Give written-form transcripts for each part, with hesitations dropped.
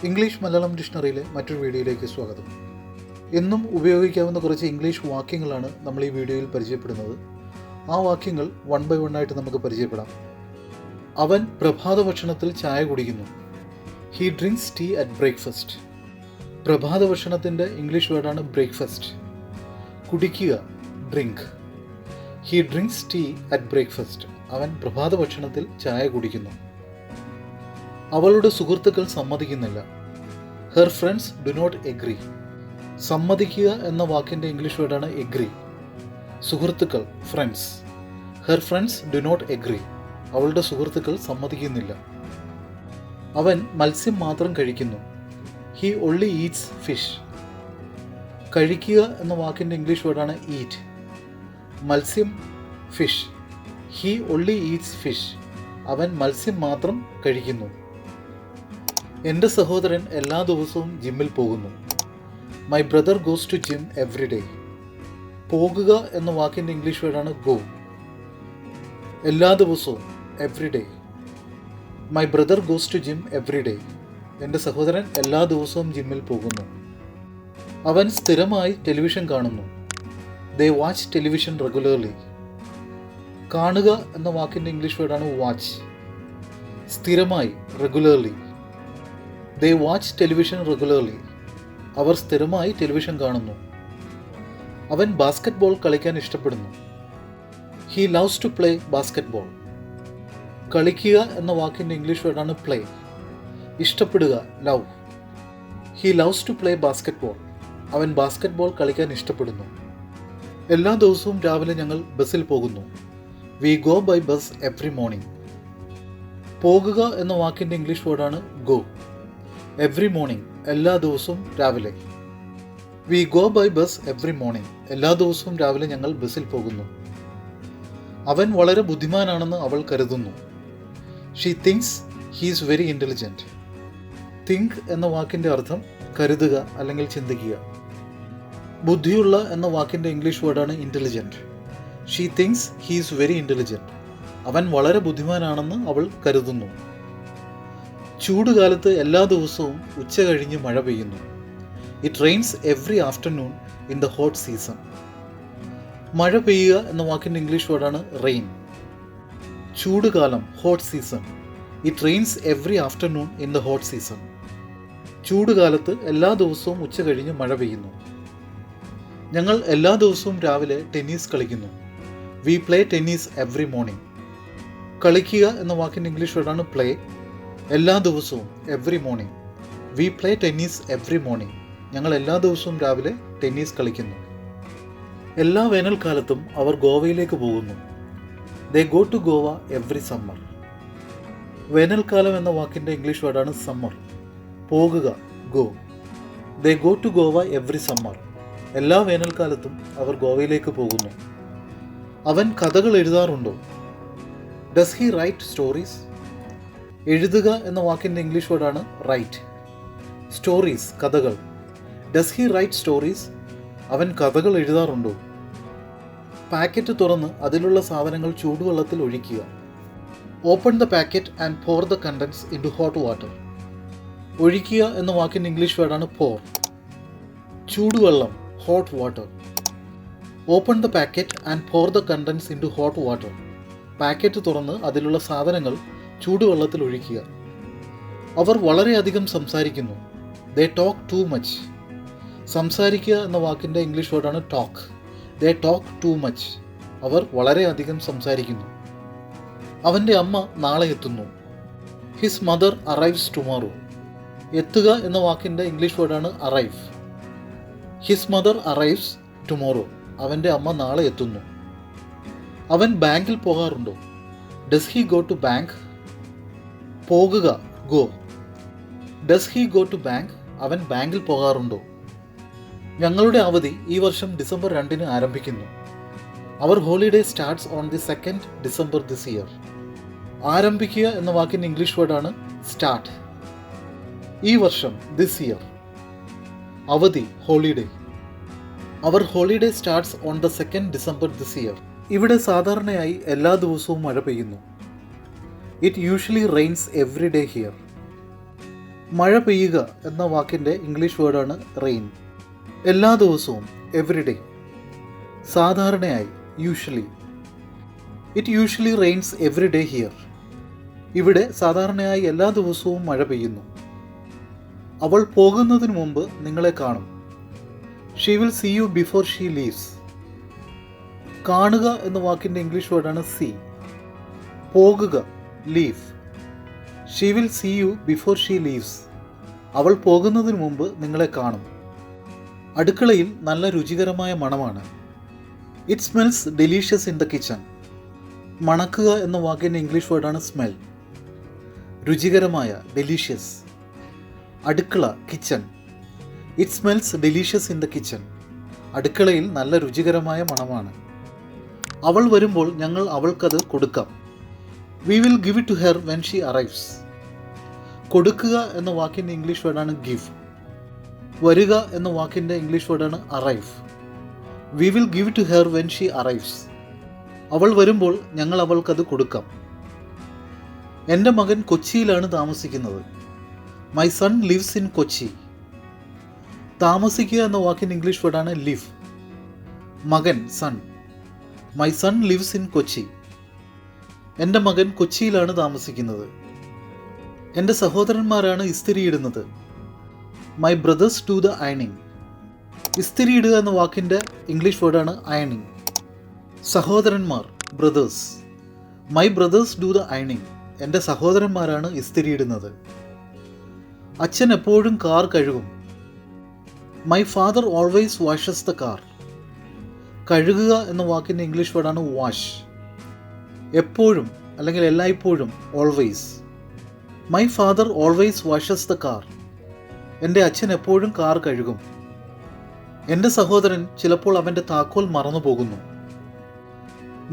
English Malayalam ഡിക്ഷണറിയിലെ മറ്റൊരു വീഡിയോയിലേക്ക് സ്വാഗതം. എന്നും ഉപയോഗിക്കാവുന്ന കുറച്ച് ഇംഗ്ലീഷ് വാക്യങ്ങളാണ് നമ്മൾ ഈ വീഡിയോയിൽ പരിചയപ്പെടുന്നത്. ആ വാക്യങ്ങൾ വൺ ബൈ വൺ ആയിട്ട് നമുക്ക് പരിചയപ്പെടാം. അവൻ പ്രഭാത ഭക്ഷണത്തിൽ ചായ കുടിക്കുന്നു. He drinks tea at breakfast. പ്രഭാത ഭക്ഷണത്തിൻ്റെ ഇംഗ്ലീഷ് വേർഡാണ് ബ്രേക്ക്ഫാസ്റ്റ്. കുടിക്കുക, drink. He drinks tea at breakfast. അവൻ പ്രഭാത ഭക്ഷണത്തിൽ ചായ കുടിക്കുന്നു. അവളുടെ സുഹൃത്തുക്കൾ സമ്മതിക്കുന്നില്ല. Her friends do not agree. സമ്മതിക്കുക എന്ന വാക്കിൻ്റെ ഇംഗ്ലീഷ് വേർഡാണ് എഗ്രി. സുഹൃത്തുക്കൾ, friends. Her friends do not agree. അവളുടെ സുഹൃത്തുക്കൾ സമ്മതിക്കുന്നില്ല. അവൻ മത്സ്യം മാത്രം കഴിക്കുന്നു. He only eats fish. കഴിക്കുക എന്ന വാക്കിൻ്റെ ഇംഗ്ലീഷ് വേർഡാണ് ഈറ്റ്. മത്സ്യം, fish. He only eats fish. അവൻ മത്സ്യം മാത്രം കഴിക്കുന്നു. എൻ്റെ സഹോദരൻ എല്ലാ ദിവസവും ജിമ്മിൽ പോകുന്നു. My brother goes to gym every day. പോകുക എന്ന വാക്കിൻ്റെ ഇംഗ്ലീഷ് വേർഡാണ് ഗോ. എല്ലാ ദിവസവും, every day. My brother goes to gym every day. എൻ്റെ സഹോദരൻ എല്ലാ ദിവസവും ജിമ്മിൽ പോകുന്നു. അവൻ സ്ഥിരമായി ടെലിവിഷൻ കാണുന്നു. They watch television regularly. കാണുക എന്ന വാക്കിൻ്റെ ഇംഗ്ലീഷ് വേർഡാണ് വാച്ച്. സ്ഥിരമായി, regularly. They watch television regularly. അവർ സ്ഥിരമായി ടെലിവിഷൻ കാണുന്നു. അവൻ ബാസ്കറ്റ് ബോൾ കളിക്കാൻ ഇഷ്ടപ്പെടുന്നു. He loves to play basketball. കളിക്കുക എന്ന വാക്കിൻ്റെ ഇംഗ്ലീഷ് വേർഡാണ് പ്ലേ. ഇഷ്ടപ്പെടുക, love. He loves to play basketball. അവൻ ബാസ്കറ്റ് ബോൾ കളിക്കാൻ ഇഷ്ടപ്പെടുന്നു. എല്ലാ ദിവസവും രാവിലെ ഞങ്ങൾ ബസ്സിൽ പോകുന്നു. We go by bus every morning. പോകുക എന്ന വാക്കിൻ്റെ ഇംഗ്ലീഷ് വേർഡാണ് ഗോ. എവറി മോർണിംഗ്, എല്ലാ ദിവസവും രാവിലെ. We go by bus every morning. എല്ലാ ദിവസവും രാവിലെ ഞങ്ങൾ ബസ്സിൽ പോകുന്നു. അവൻ വളരെ ബുദ്ധിമാനാണെന്ന് അവൾ കരുതുന്നു. She thinks he's very intelligent. Think എന്ന വാക്കിൻ്റെ അർത്ഥം കരുതുക അല്ലെങ്കിൽ ചിന്തിക്കുക. ബുദ്ധിയുള്ള എന്ന വാക്കിൻ്റെ ഇംഗ്ലീഷ് വേർഡാണ് intelligent. She thinks he's very intelligent. അവൻ വളരെ ബുദ്ധിമാനാണെന്ന് അവൾ കരുതുന്നു. ചൂടുകാലത്ത് എല്ലാ ദിവസവും ഉച്ച കഴിഞ്ഞ് മഴ പെയ്യുന്നു. It rains every afternoon in the hot season. മഴ പെയ്യുക എന്ന വാക്കിൻ്റെ ഇംഗ്ലീഷ് വേർഡാണ് റെയിൻ. ചൂടുകാലം, hot season. It rains every afternoon in the hot season. ചൂടുകാലത്ത് എല്ലാ ദിവസവും ഉച്ച കഴിഞ്ഞ് മഴ പെയ്യുന്നു. ഞങ്ങൾ എല്ലാ ദിവസവും രാവിലെ ടെന്നീസ് കളിക്കുന്നു. V play tennis every morning. കളിക്കുക എന്ന വാക്കിൻ്റെ ഇംഗ്ലീഷ് വേർഡാണ് പ്ലേ. എല്ലാ ദിവസവും, every morning. V play tennis every morning. ഞങ്ങൾ എല്ലാ ദിവസവും രാവിലെ ടെന്നീസ് കളിക്കുന്നു. എല്ലാ വേനൽക്കാലത്തും അവർ ഗോവയിലേക്ക് പോകുന്നു. They go to Goa every summer. വേനൽക്കാലം എന്ന വാക്കിൻ്റെ ഇംഗ്ലീഷ് വേർഡാണ് സമ്മർ. പോകുക, go. They go to Goa every summer. എല്ലാ വേനൽക്കാലത്തും അവർ ഗോവയിലേക്ക് പോകുന്നു. അവൻ കഥകൾ എഴുതാറുണ്ടോ? Does he write stories? എഴുതുക എന്ന വാക്കിൻ്റെ ഇംഗ്ലീഷ് വേർഡാണ് റൈറ്റ്. സ്റ്റോറീസ്, കഥകൾ. Does he write stories? അവൻ കഥകൾ എഴുതാറുണ്ടോ? പാക്കറ്റ് തുറന്ന് അതിലുള്ള സാധനങ്ങൾ ചൂടുവെള്ളത്തിൽ ഒഴിക്കുക. Open the packet and pour the contents into hot water. ഒഴിക്കുക എന്ന വാക്കിൻ്റെ ഇംഗ്ലീഷ് വേർഡാണ് പോർ. ചൂടുവെള്ളം, hot water. Open the packet and pour the contents into hot water. Packet തുറന്ന് അതിലുള്ള സാധനങ്ങൾ ചൂടുവെള്ളത്തിൽ ഒഴിക്കുക. അവർ വളരെയധികം സംസാരിക്കുന്നു. They talk too much. സംസാരിക്കുക എന്ന വാക്കിൻ്റെ ഇംഗ്ലീഷ് വേർഡാണ് talk. They talk too much. അവർ വളരെയധികം സംസാരിക്കുന്നു. അവൻ്റെ അമ്മ നാളെ എത്തുന്നു. His mother arrives tomorrow. എത്തുക എന്ന വാക്കിൻ്റെ ഇംഗ്ലീഷ് വേർഡാണ് arrive. His mother arrives tomorrow. അവൻ്റെ അമ്മ നാളെ എത്തുന്നു. അവൻ ബാങ്കിൽ പോകാറുണ്ടോ? Does he go to bank? പോകുക, go. Does he go to bank? അവൻ ബാങ്കിൽ പോകാറുണ്ടോ? ഞങ്ങളുടെ അവധി ഈ വർഷം ഡിസംബർ 2 ആരംഭിക്കുന്നു. Our holiday starts on the 2nd December this year. ആരംഭിക്കുക എന്ന വാക്കിൻ്റെ ഇംഗ്ലീഷ് വേർഡാണ് സ്റ്റാർട്ട്. ഈ വർഷം, ദിസ് ഇയർ. അവധി, holiday. Our holiday starts on the 2nd December this year. ഇവിടെ സാധാരണയായി എല്ലാ ദിവസവും മഴ പെയ്യുന്നു. It usually rains every day here. മഴ പെയ്യുക എന്ന വാക്കിൻ്റെ ഇംഗ്ലീഷ് വേർഡാണ് റെയിൻ. എല്ലാ ദിവസവും, എവറിഡേ. സാധാരണയായി, usually. It usually rains every day here. ഇവിടെ സാധാരണയായി എല്ലാ ദിവസവും മഴ പെയ്യുന്നു. അവൾ പോകുന്നതിന് മുമ്പ് നിങ്ങളെ കാണും. She will see you before she leaves. കാണുക എന്ന വാക്കിൻ്റെ ഇംഗ്ലീഷ് വേർഡാണ് സീ. പോകുക, leave. She will see you before she leaves. അവൾ പോകുന്നതിന് മുമ്പ് നിങ്ങളെ കാണും. അടുക്കളയിൽ നല്ല രുചികരമായ മണമാണ്. It smells delicious in the kitchen. മണക്കുക എന്ന വാക്കിൻ്റെ ഇംഗ്ലീഷ് വേർഡാണ് സ്മെൽ. രുചികരമായ, ഡെലീഷ്യസ്. അടുക്കള, kitchen. It smells delicious in the kitchen. അടുക്കളയിൽ നല്ല രുചികരമായ മണമാണ്. അവൾ വരുമ്പോൾ ഞങ്ങൾ അവൾക്കത് കൊടുക്കാം. We will give it to her when she arrives. കൊടുക്കുക എന്ന വാക്കിൻ്റെ ഇംഗ്ലീഷ് വേർഡാണ് ഗിവ്. വരിക എന്ന വാക്കിൻ്റെ ഇംഗ്ലീഷ് വേർഡാണ് arrive. We will give it to her when she arrives. അവൾ വരുമ്പോൾ ഞങ്ങൾ അവൾക്കത് കൊടുക്കാം. എൻ്റെ മകൻ കൊച്ചിയിലാണ് താമസിക്കുന്നത്. My son lives in Kochi. താമസിക്കുക എന്ന വാക്കിൻ്റെ ഇംഗ്ലീഷ് വേർഡാണ് ലിവ്. മകൻ, son. My son lives in Kochi. എൻ്റെ മകൻ കൊച്ചിയിലാണ് താമസിക്കുന്നത്. എൻ്റെ സഹോദരന്മാരാണ് ഇസ്തിരിയിടുന്നത്. മൈ ബ്രദേഴ്സ് ഡു ദ അയണിങ്. ഇസ്തിരിയിടുക എന്ന വാക്കിൻ്റെ ഇംഗ്ലീഷ് വേർഡാണ് അയണിങ്. സഹോദരന്മാർ, brothers. My brothers do the അയണിങ്. എൻ്റെ സഹോദരന്മാരാണ് ഇസ്തിരിയിടുന്നത്. അച്ഛൻ എപ്പോഴും കാർ കഴുകും. My father always washes the car. കഴുകുക എന്ന വാക്കിൻ്റെ ഇംഗ്ലീഷ് വേർഡാണ് വാഷ്. എപ്പോഴും അല്ലെങ്കിൽ എല്ലായ്പ്പോഴും, always. My father always washes the car. എൻ്റെ അച്ഛൻ എപ്പോഴും കാർ കഴുകും. എൻ്റെ സഹോദരൻ ചിലപ്പോൾ അവൻ്റെ താക്കോൽ മറന്നു പോകുന്നു.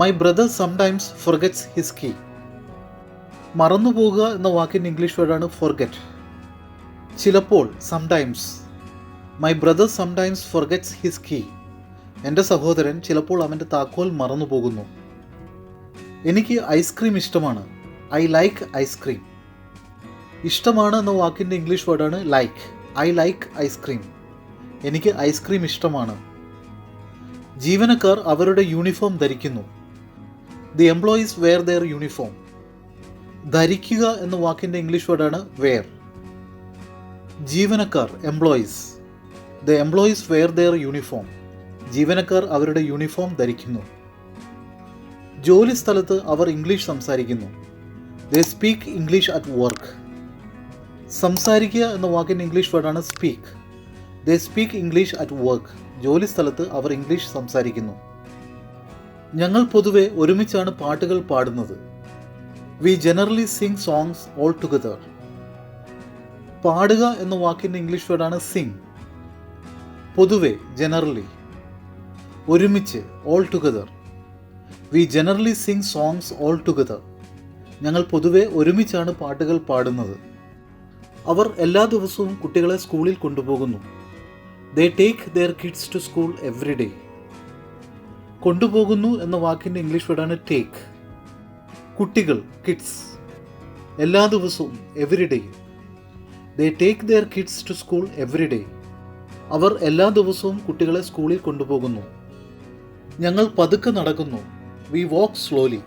My brother sometimes forgets his key. മറന്നു പോകുക എന്ന വാക്കിൻ്റെ ഇംഗ്ലീഷ് വേർഡാണ് ഫൊർഗെറ്റ്. ചിലപ്പോൾ, sometimes. My brother sometimes forgets his key. എൻ്റെ സഹോദരൻ ചിലപ്പോൾ അവൻ്റെ താക്കോൽ മറന്നു പോകുന്നു. എനിക്ക് ഐസ്ക്രീം ഇഷ്ടമാണ്. I like ice cream. ഇഷ്ടമാണ് എന്ന വാക്കിൻ്റെ ഇംഗ്ലീഷ് വേർഡാണ് ലൈക്ക്. I like ice cream. എനിക്ക് ഐസ്ക്രീം ഇഷ്ടമാണ്. ജീവനക്കാർ അവരുടെ യൂണിഫോം ധരിക്കുന്നു. The employees wear their uniform. ധരിക്കുക എന്ന വാക്കിൻ്റെ ഇംഗ്ലീഷ് വേർഡാണ് വെയർ. ജീവനക്കാർ, employees. The employees wear their uniform. ജീവനക്കാർ അവരുടെ യൂണിഫോം ധരിക്കുന്നു. ജോലി സ്ഥലത്ത് അവർ ഇംഗ്ലീഷ് സംസാരിക്കുന്നു. They speak English at work. സംസാരിക്കുക എന്ന വാക്കിൻ്റെ ഇംഗ്ലീഷ് വേർഡാണ് speak. They speak English at work. ജോലി സ്ഥലത്ത് അവർ ഇംഗ്ലീഷ് സംസാരിക്കുന്നു. ഞങ്ങൾ പൊതുവെ ഒരുമിച്ചാണ് പാട്ടുകൾ പാടുന്നത്. We generally sing songs all together. പാടുക എന്ന വാക്കിൻ്റെ ഇംഗ്ലീഷ് വേർഡാണ് സിംഗ്. പൊതുവെ, ജനറലി. ഒരുമിച്ച്, all together. We generally sing songs all together. ഞങ്ങൾ പൊതുവെ ഒരുമിച്ചാണ് പാട്ടുകൾ പാടുന്നത്. അവർ എല്ലാ ദിവസവും കുട്ടികളെ സ്കൂളിൽ കൊണ്ടുപോകുന്നു. They take their kids to school every day. കൊണ്ടുപോകുന്നു എന്ന വാക്കിൻ്റെ ഇംഗ്ലീഷ് വേർഡാണ് ടേക്ക്. കുട്ടികൾ, കിഡ്സ്. എല്ലാ ദിവസവും, every day. They take their kids to school every day. അവർ എല്ലാ ദിവസവും കുട്ടികളെ സ്കൂളിൽ കൊണ്ടുപോകുന്നു. ഞങ്ങൾ പതുക്കെ നടക്കുന്നു. We walk slowly.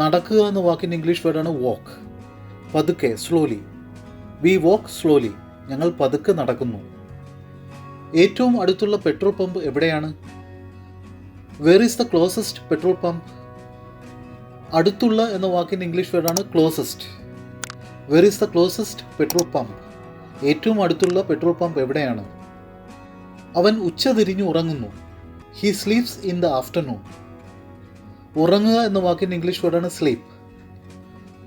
നടക്കുക എന്ന വാക്കിൻ്റെ ഇംഗ്ലീഷ് വേർഡാണ് വാക്ക്. പതുക്കെ, സ്ലോലി. V walk slowly. ഞങ്ങൾ പതുക്കെ നടക്കുന്നു. ഏറ്റവും അടുത്തുള്ള പെട്രോൾ പമ്പ് എവിടെയാണ്? Where is the closest petrol pump? അടുത്തുള്ള എന്ന വാക്കിൻ്റെ ഇംഗ്ലീഷ് വേർഡാണ് closest. Where is the closest petrol pump? ഏറ്റവും അടുത്തുള്ള പെട്രോൾ പമ്പ് എവിടെയാണ്? അവൻ ഉച്ചതിരിഞ്ഞ് ഉറങ്ങുന്നു. He sleeps in the afternoon. ഉറങ്ങുക എന്ന വാക്കിൻ്റെ ഇംഗ്ലീഷ് വേർഡാണ് സ്ലീപ്പ്.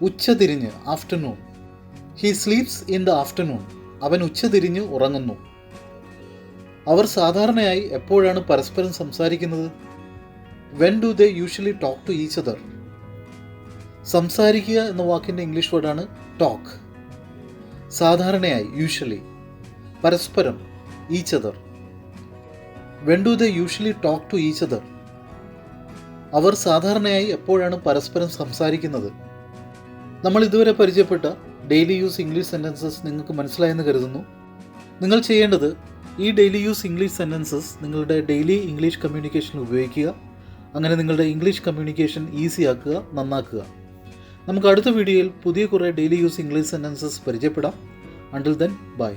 ഉച്ചതിരിഞ്ഞ്, afternoon. He sleeps in the afternoon. അവൻ ഉച്ചതിരിഞ്ഞ് ഉറങ്ങുന്നു. അവർ സാധാരണയായി എപ്പോഴാണ് പരസ്പരം സംസാരിക്കുന്നത്? When do they usually talk to each other? സംസാരിക്കുക എന്ന വാക്കിൻ്റെ ഇംഗ്ലീഷ് വേർഡാണ് ടോക്ക്. സാധാരണയായി, യൂഷ്വലി. പരസ്പരം, each other. When do they usually talk to each other? അവർ സാധാരണയായി എപ്പോഴാണ് പരസ്പരം സംസാരിക്കുന്നത്? നമ്മൾ ഇതുവരെ പരിചയപ്പെട്ട ഡെയിലി യൂസ് ഇംഗ്ലീഷ് സെൻറ്റൻസസ് നിങ്ങൾക്ക് മനസ്സിലായെന്ന് കരുതുന്നു. നിങ്ങൾ ചെയ്യേണ്ടത് ഈ ഡെയിലി യൂസ് ഇംഗ്ലീഷ് സെൻറ്റൻസസ് നിങ്ങളുടെ ഡെയിലി ഇംഗ്ലീഷ് കമ്മ്യൂണിക്കേഷനിൽ ഉപയോഗിക്കുക. അങ്ങനെ നിങ്ങളുടെ ഇംഗ്ലീഷ് കമ്മ്യൂണിക്കേഷൻ ഈസി ആക്കുക, നന്നാക്കുക. നമുക്ക് അടുത്ത വീഡിയോയിൽ പുതിയ കുറേ ഡെയിലി യൂസ് ഇംഗ്ലീഷ് സെൻറ്റൻസസ് പരിചയപ്പെടാം. Until then, by.